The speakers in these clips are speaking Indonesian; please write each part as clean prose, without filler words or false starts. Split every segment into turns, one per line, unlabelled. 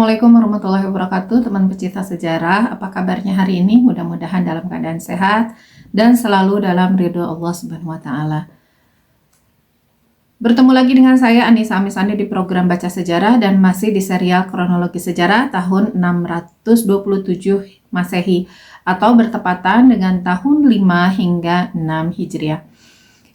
Assalamualaikum warahmatullahi wabarakatuh, teman pecinta sejarah. Apa kabarnya hari ini? Mudah-mudahan dalam keadaan sehat dan selalu dalam ridho Allah Subhanahu wa taala. Bertemu lagi dengan saya Anissa Amisandi di program Baca Sejarah dan masih di serial kronologi sejarah tahun 627 Masehi atau bertepatan dengan tahun 5 hingga 6 Hijriah.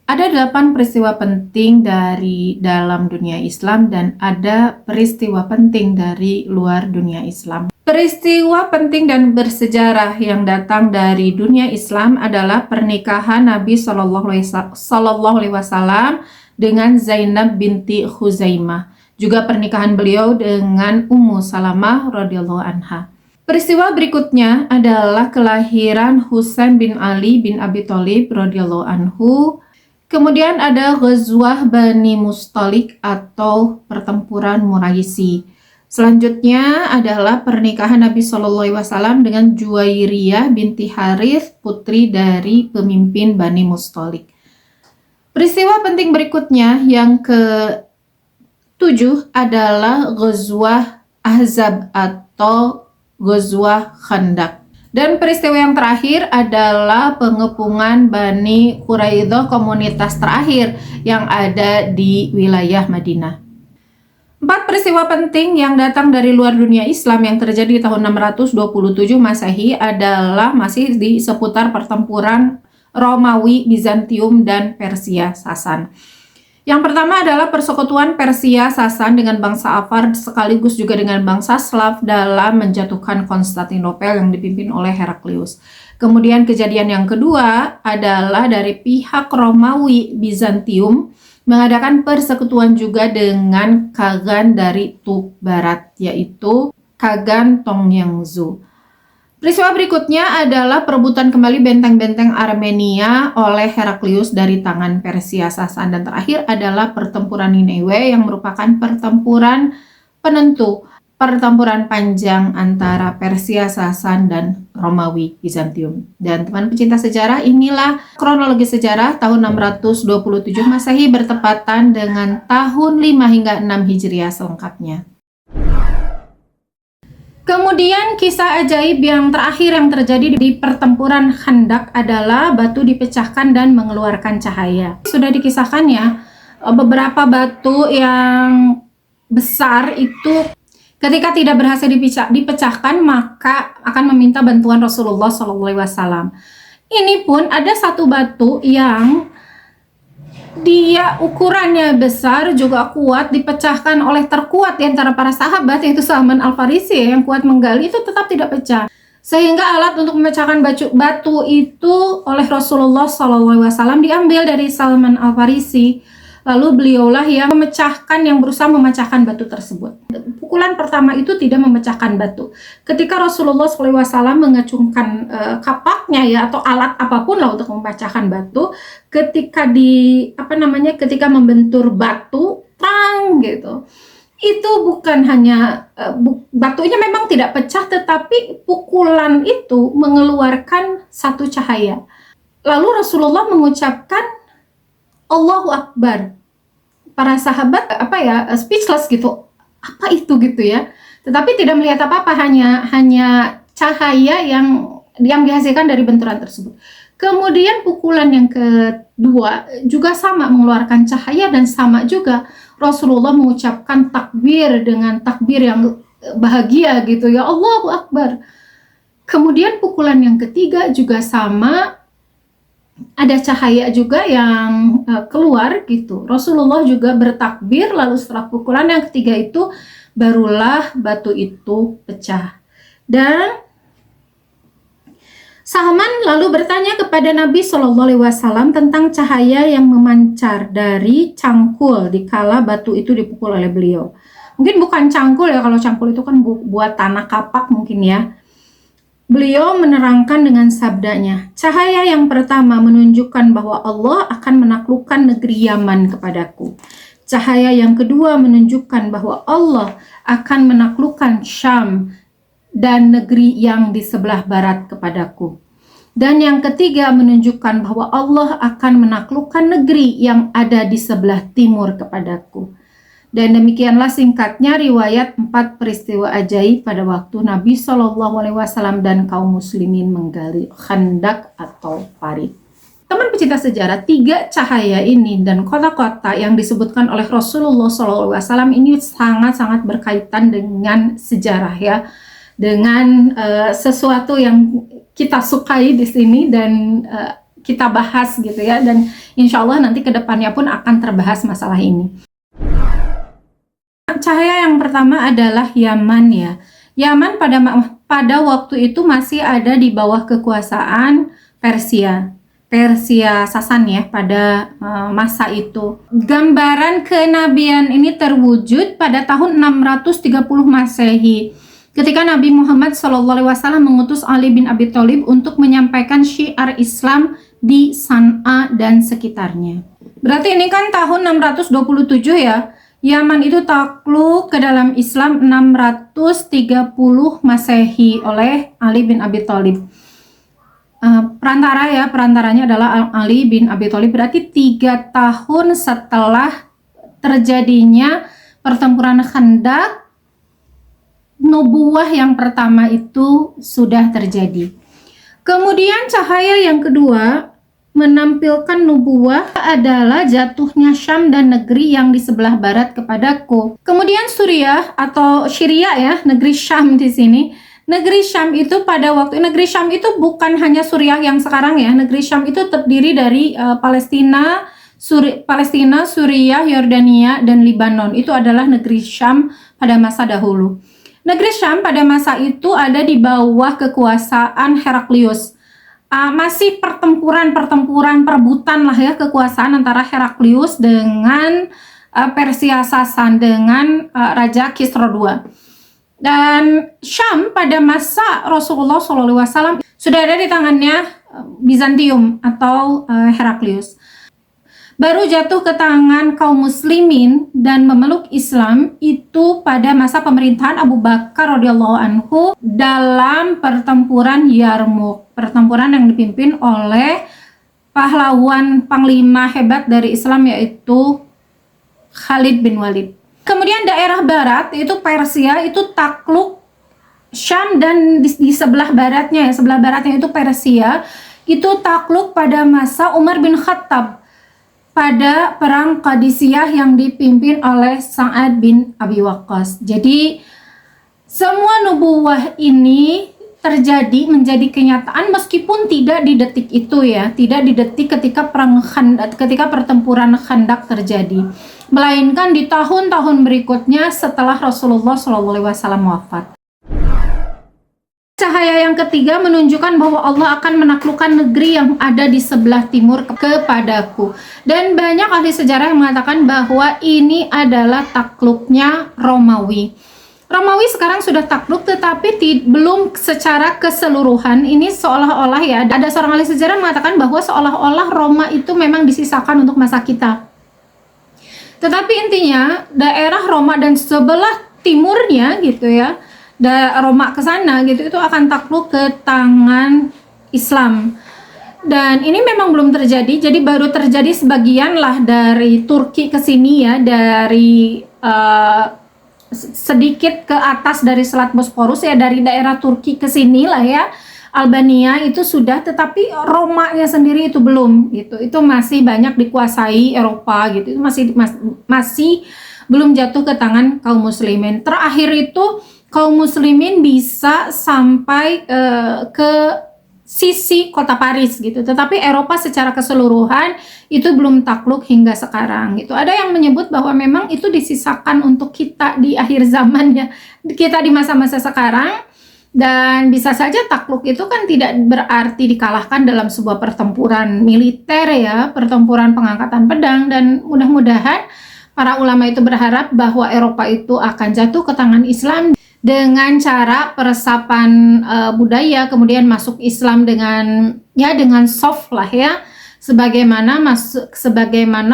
Ada 8 peristiwa penting dari dalam dunia Islam dan ada peristiwa penting dari luar dunia Islam. Peristiwa penting dan bersejarah yang datang dari dunia Islam adalah pernikahan Nabi Shallallahu Alaihi Wasallam dengan Zainab binti Khuzaimah, juga pernikahan beliau dengan Ummu Salamah radhiyallahu anha. Peristiwa berikutnya adalah kelahiran Husain bin Ali bin Abi Thalib radhiyallahu anhu. Kemudian ada Ghazwah Bani Mustalik atau pertempuran Muraisi. Selanjutnya adalah pernikahan Nabi Shallallahu Alaihi Wasallam dengan Juwairiyah binti Harith, putri dari pemimpin Bani Mustalik. Peristiwa penting berikutnya yang ke-7 adalah Ghazwah Ahzab atau Ghazwah Khandaq. Dan peristiwa yang terakhir adalah pengepungan Bani Quraidah, komunitas terakhir yang ada di wilayah Madinah. 4 peristiwa penting yang datang dari luar dunia Islam yang terjadi di tahun 627 Masehi adalah masih di seputar pertempuran Romawi, Bizantium, dan Persia Sasan. Yang pertama adalah persekutuan Persia Sasan dengan bangsa Afar sekaligus juga dengan bangsa Slav dalam menjatuhkan Konstantinopel yang dipimpin oleh Heraklius. Kemudian kejadian yang kedua adalah dari pihak Romawi Bizantium mengadakan persekutuan juga dengan Khagan dari Tub Barat, yaitu Khagan Tongyangzu. Peristiwa berikutnya adalah perebutan kembali benteng-benteng Armenia oleh Heraklius dari tangan Persia Sasan. Dan terakhir adalah pertempuran Nineveh yang merupakan pertempuran penentu, pertempuran panjang antara Persia Sasan dan Romawi Bizantium. Dan teman pecinta sejarah, inilah kronologi sejarah tahun 627 Masehi bertepatan dengan tahun 5 hingga 6 Hijriah selengkapnya. Kemudian kisah ajaib yang terakhir yang terjadi di pertempuran Khandaq adalah batu dipecahkan dan mengeluarkan cahaya. Sudah dikisahkan ya, beberapa batu yang besar itu ketika tidak berhasil dipecahkan maka akan meminta bantuan Rasulullah SAW. Ini pun ada satu batu yang dia ukurannya besar juga kuat, dipecahkan oleh terkuat di antara para sahabat, yaitu Salman Al-Farisi yang kuat menggali, itu tetap tidak pecah. Sehingga alat untuk memecahkan batu itu oleh Rasulullah SAW diambil dari Salman Al-Farisi. Lalu beliaulah yang berusaha memecahkan batu tersebut. Pukulan pertama itu tidak memecahkan batu. Ketika Rasulullah SAW mengacungkan kapaknya ya, atau alat apapun lah untuk memecahkan batu, ketika ketika membentur batu, tang gitu. Itu bukan hanya batunya memang tidak pecah, tetapi pukulan itu mengeluarkan satu cahaya. Lalu Rasulullah mengucapkan Allahu Akbar. Para sahabat speechless gitu. Apa itu gitu ya. Tetapi tidak melihat apa-apa, hanya cahaya yang dihasilkan dari benturan tersebut. Kemudian pukulan yang kedua juga sama mengeluarkan cahaya dan sama juga Rasulullah mengucapkan takbir dengan takbir yang bahagia gitu ya, Allahu Akbar. Kemudian pukulan yang ketiga juga sama, ada cahaya juga yang keluar gitu. Rasulullah juga bertakbir, lalu setelah pukulan yang ketiga itu barulah batu itu pecah. Dan Salman lalu bertanya kepada Nabi Shallallahu Alaihi Wasallam tentang cahaya yang memancar dari cangkul dikala batu itu dipukul oleh beliau. Mungkin bukan cangkul ya, kalau cangkul itu kan buat tanah kapak mungkin ya. Beliau menerangkan dengan sabdanya, cahaya yang pertama menunjukkan bahwa Allah akan menaklukkan negeri Yaman kepadaku. Cahaya yang kedua menunjukkan bahwa Allah akan menaklukkan Syam dan negeri yang di sebelah barat kepadaku. Dan yang ketiga menunjukkan bahwa Allah akan menaklukkan negeri yang ada di sebelah timur kepadaku. Dan demikianlah singkatnya riwayat 4 peristiwa ajaib pada waktu Nabi Shallallahu Alaihi Wasallam dan kaum muslimin menggali khandak atau parit. Teman pecinta sejarah, 3 cahaya ini dan kota-kota yang disebutkan oleh Rasulullah Shallallahu Alaihi Wasallam ini sangat-sangat berkaitan dengan sejarah ya, dengan sesuatu yang kita sukai di sini dan kita bahas gitu ya, dan insya Allah nanti kedepannya pun akan terbahas masalah ini. Cahaya yang pertama adalah Yaman ya. Yaman pada waktu itu masih ada di bawah kekuasaan Persia Sasan ya pada masa itu. Gambaran kenabian ini terwujud pada tahun 630 Masehi. Ketika Nabi Muhammad SAW mengutus Ali bin Abi Thalib untuk menyampaikan syiar Islam di San'a dan sekitarnya. Berarti ini kan tahun 627 ya. Yaman itu takluk ke dalam Islam 630 Masehi oleh Ali bin Abi Thalib. Perantaranya adalah Ali bin Abi Thalib. Berarti 3 tahun setelah terjadinya pertempuran Khandak, nubuwah yang pertama itu sudah terjadi. Kemudian cahaya yang kedua menampilkan nubuwah adalah jatuhnya Syam dan negeri yang di sebelah barat kepadaku. Kemudian Suriah atau Syria ya, negeri Syam di sini. Negeri Syam itu negeri Syam itu bukan hanya Suriah yang sekarang ya. Negeri Syam itu terdiri dari Palestina, Suriah, Yordania dan Lebanon. Itu adalah negeri Syam pada masa dahulu. Negeri Syam pada masa itu ada di bawah kekuasaan Heraklius. Masih pertempuran perebutan lah ya kekuasaan antara Heraklius dengan Persia Sasan dengan Raja Kisra II. Dan Syam pada masa Rasulullah SAW sudah ada di tangannya Bizantium atau Heraklius. Baru jatuh ke tangan kaum muslimin dan memeluk Islam itu pada masa pemerintahan Abu Bakar radhiyallahu anhu dalam pertempuran Yarmuk, pertempuran yang dipimpin oleh pahlawan panglima hebat dari Islam yaitu Khalid bin Walid. Kemudian daerah barat yaitu Persia itu takluk Syam, dan di sebelah baratnya itu Persia itu takluk pada masa Umar bin Khattab pada perang Qadisiyah yang dipimpin oleh Sa'ad bin Abi Waqqas. Jadi semua nubuwah ini terjadi menjadi kenyataan meskipun tidak di detik itu ya, tidak di detik ketika pertempuran Khandak terjadi, melainkan di tahun-tahun berikutnya setelah Rasulullah SAW wafat. Cahaya yang ketiga menunjukkan bahwa Allah akan menaklukkan negeri yang ada di sebelah timur kepadaku. Dan banyak ahli sejarah yang mengatakan bahwa ini adalah takluknya Romawi. Romawi sekarang sudah takluk tetapi belum secara keseluruhan. Ini seolah-olah ya, ada seorang ahli sejarah mengatakan bahwa seolah-olah Roma itu memang disisakan untuk masa kita. Tetapi intinya daerah Roma dan sebelah timurnya gitu ya, Roma ke sana gitu, itu akan takluk ke tangan Islam. Dan ini memang belum terjadi, jadi baru terjadi sebagian lah dari Turki ke sini ya, dari sedikit ke atas dari Selat Bosporus ya, dari daerah Turki ke sini lah ya, Albania itu sudah, tetapi Romanya sendiri itu belum gitu. Itu masih banyak dikuasai Eropa gitu. Itu masih belum jatuh ke tangan kaum muslimin. Terakhir itu kaum muslimin bisa sampai ke sisi kota Paris gitu, tetapi Eropa secara keseluruhan itu belum takluk hingga sekarang gitu. Ada yang menyebut bahwa memang itu disisakan untuk kita di akhir zaman ya, kita di masa-masa sekarang, dan bisa saja takluk itu kan tidak berarti dikalahkan dalam sebuah pertempuran militer ya, pertempuran pengangkatan pedang, dan mudah-mudahan para ulama itu berharap bahwa Eropa itu akan jatuh ke tangan Islam dengan cara peresapan budaya, kemudian masuk Islam dengan soft lah ya, sebagaimana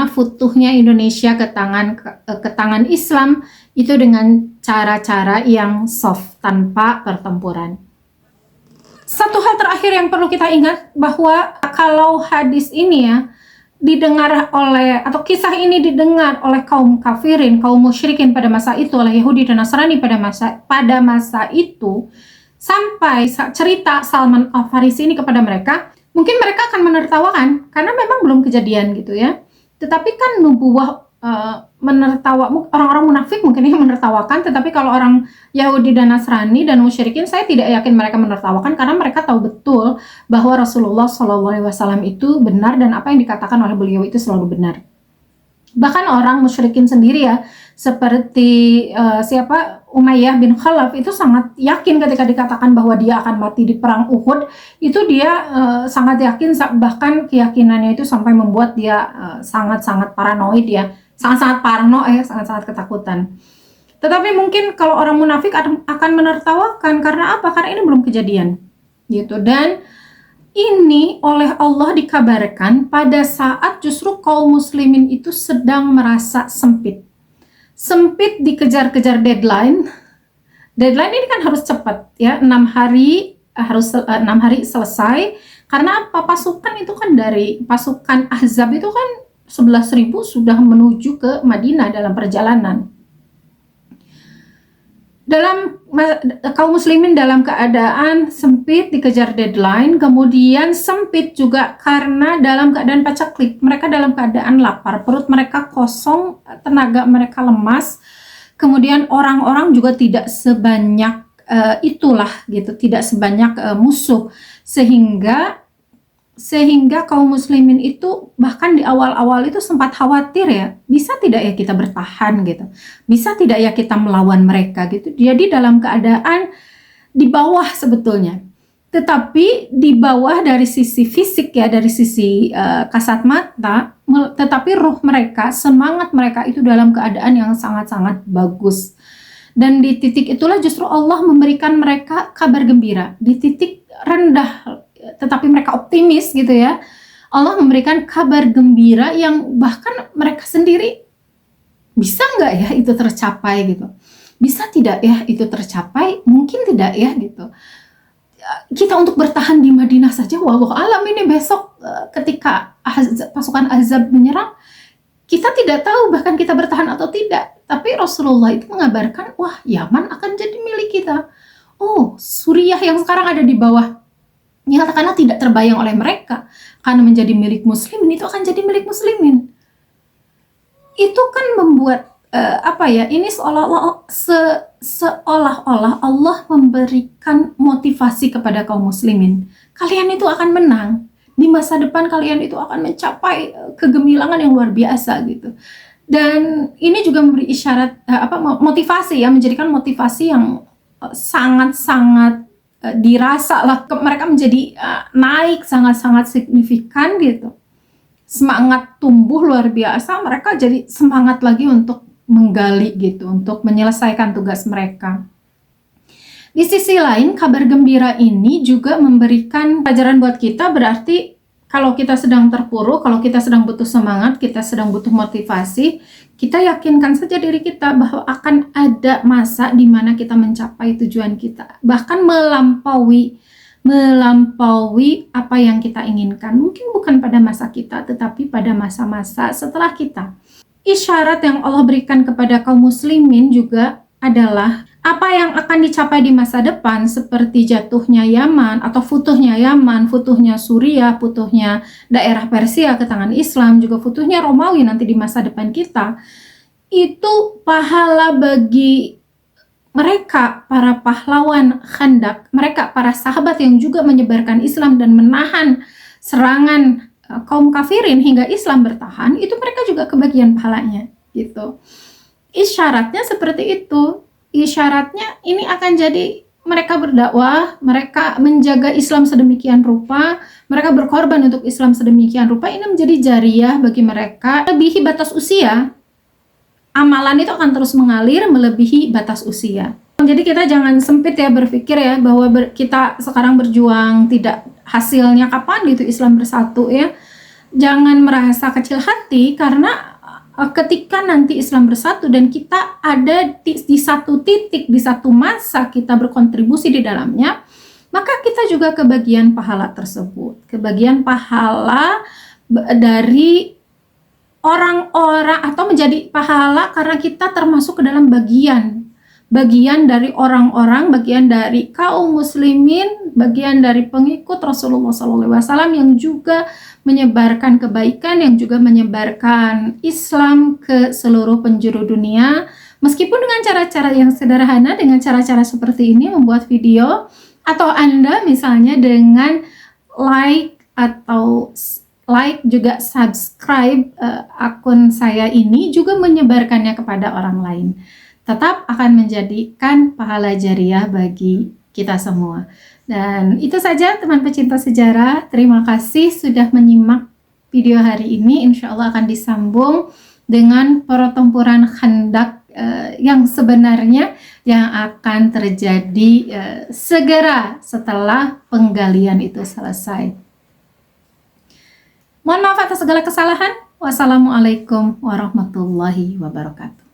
futuhnya Indonesia ke tangan Islam itu dengan cara-cara yang soft tanpa pertempuran. Satu hal terakhir yang perlu kita ingat bahwa kalau hadis ini ya, didengar oleh, atau kisah ini didengar oleh kaum kafirin, kaum musyrikin pada masa itu, oleh Yahudi dan Nasrani pada masa itu, sampai cerita Salman Al-Farisi ini kepada mereka, mungkin mereka akan menertawakan karena memang belum kejadian gitu ya. Tetapi kan nubuwah orang-orang munafik mungkin yang menertawakan, tetapi kalau orang Yahudi dan Nasrani dan musyrikin, saya tidak yakin mereka menertawakan karena mereka tahu betul bahwa Rasulullah SAW itu benar dan apa yang dikatakan oleh beliau itu selalu benar. Bahkan orang musyrikin sendiri ya, seperti Umayyah bin Khalaf itu sangat yakin ketika dikatakan bahwa dia akan mati di perang Uhud, itu dia sangat yakin, bahkan keyakinannya itu sampai membuat dia sangat-sangat paranoid ya, sangat-sangat parno sangat-sangat ketakutan. Tetapi mungkin kalau orang munafik akan menertawakan karena apa? Karena ini belum kejadian gitu. Dan ini oleh Allah dikabarkan pada saat justru kaum muslimin itu sedang merasa sempit dikejar-kejar deadline ini kan harus cepat ya, 6 hari harus 6 hari selesai. Karena apa? Pasukan itu kan dari pasukan Ahzab itu kan 11.000 sudah menuju ke Madinah dalam perjalanan. Kaum muslimin dalam keadaan sempit dikejar deadline, kemudian sempit juga karena dalam keadaan pacaklik, mereka dalam keadaan lapar, perut mereka kosong, tenaga mereka lemas, kemudian orang-orang juga tidak sebanyak tidak sebanyak musuh, sehingga kaum muslimin itu bahkan di awal-awal itu sempat khawatir ya, bisa tidak ya kita bertahan gitu, bisa tidak ya kita melawan mereka gitu. Jadi dalam keadaan di bawah sebetulnya, tetapi di bawah dari sisi fisik ya, dari sisi kasat mata, tetapi ruh mereka, semangat mereka itu dalam keadaan yang sangat-sangat bagus. Dan di titik itulah justru Allah memberikan mereka kabar gembira. Di titik rendah tetapi mereka optimis gitu ya, Allah memberikan kabar gembira yang bahkan mereka sendiri, bisa nggak ya itu tercapai gitu, bisa tidak ya itu tercapai, mungkin tidak ya gitu. Kita untuk bertahan di Madinah saja, wallahu alam ini besok ketika pasukan Ahzab menyerang, kita tidak tahu bahkan kita bertahan atau tidak. Tapi Rasulullah itu mengabarkan, wah Yaman akan jadi milik kita. Oh, Suriah yang sekarang ada di bawah, katakanlah tidak terbayang oleh mereka, karena menjadi milik muslimin, itu akan jadi milik muslimin. Itu kan membuat ini seolah-olah Allah memberikan motivasi kepada kaum muslimin. Kalian itu akan menang. Di masa depan kalian itu akan mencapai kegemilangan yang luar biasa gitu. Dan ini juga memberi isyarat motivasi ya, menjadikan motivasi yang sangat-sangat dirasa lah, mereka menjadi naik sangat-sangat signifikan gitu, semangat tumbuh luar biasa, mereka jadi semangat lagi untuk menggali gitu, untuk menyelesaikan tugas mereka. Di sisi lain, kabar gembira ini juga memberikan pelajaran buat kita, berarti kalau kita sedang terpuruk, kalau kita sedang butuh semangat, kita sedang butuh motivasi, kita yakinkan saja diri kita bahwa akan ada masa di mana kita mencapai tujuan kita, bahkan melampaui apa yang kita inginkan. Mungkin bukan pada masa kita, tetapi pada masa-masa setelah kita. Isyarat yang Allah berikan kepada kaum muslimin juga adalah apa yang akan dicapai di masa depan, seperti jatuhnya Yaman atau futuhnya Yaman, futuhnya Suriah, futuhnya daerah Persia ke tangan Islam, juga futuhnya Romawi nanti di masa depan kita. Itu pahala bagi mereka, para pahlawan Khandaq, mereka para sahabat yang juga menyebarkan Islam dan menahan serangan kaum kafirin hingga Islam bertahan, itu mereka juga kebagian pahalanya gitu. Isyaratnya seperti itu. Isyaratnya ini akan jadi mereka berdakwah, mereka menjaga Islam sedemikian rupa, mereka berkorban untuk Islam sedemikian rupa, ini menjadi jariyah bagi mereka. Melebihi batas usia, amalan itu akan terus mengalir melebihi batas usia. Jadi kita jangan sempit ya berpikir ya bahwa kita sekarang berjuang tidak hasilnya kapan gitu Islam bersatu ya. Jangan merasa kecil hati, karena ketika nanti Islam bersatu dan kita ada di satu titik, di satu masa kita berkontribusi di dalamnya, maka kita juga kebagian pahala tersebut, kebagian pahala dari orang-orang, atau menjadi pahala karena kita termasuk ke dalam bagian dari orang-orang, bagian dari kaum muslimin, bagian dari pengikut Rasulullah SAW yang juga menyebarkan kebaikan, yang juga menyebarkan Islam ke seluruh penjuru dunia. Meskipun dengan cara-cara yang sederhana, dengan cara-cara seperti ini membuat video, atau Anda misalnya dengan like juga subscribe akun saya ini, juga menyebarkannya kepada orang lain, tetap akan menjadikan pahala jariah bagi kita semua. Dan itu saja teman pecinta sejarah, terima kasih sudah menyimak video hari ini. Insya Allah akan disambung dengan pertempuran Khandaq yang sebenarnya yang akan terjadi segera setelah penggalian itu selesai. Mohon maaf atas segala kesalahan. Wassalamualaikum warahmatullahi wabarakatuh.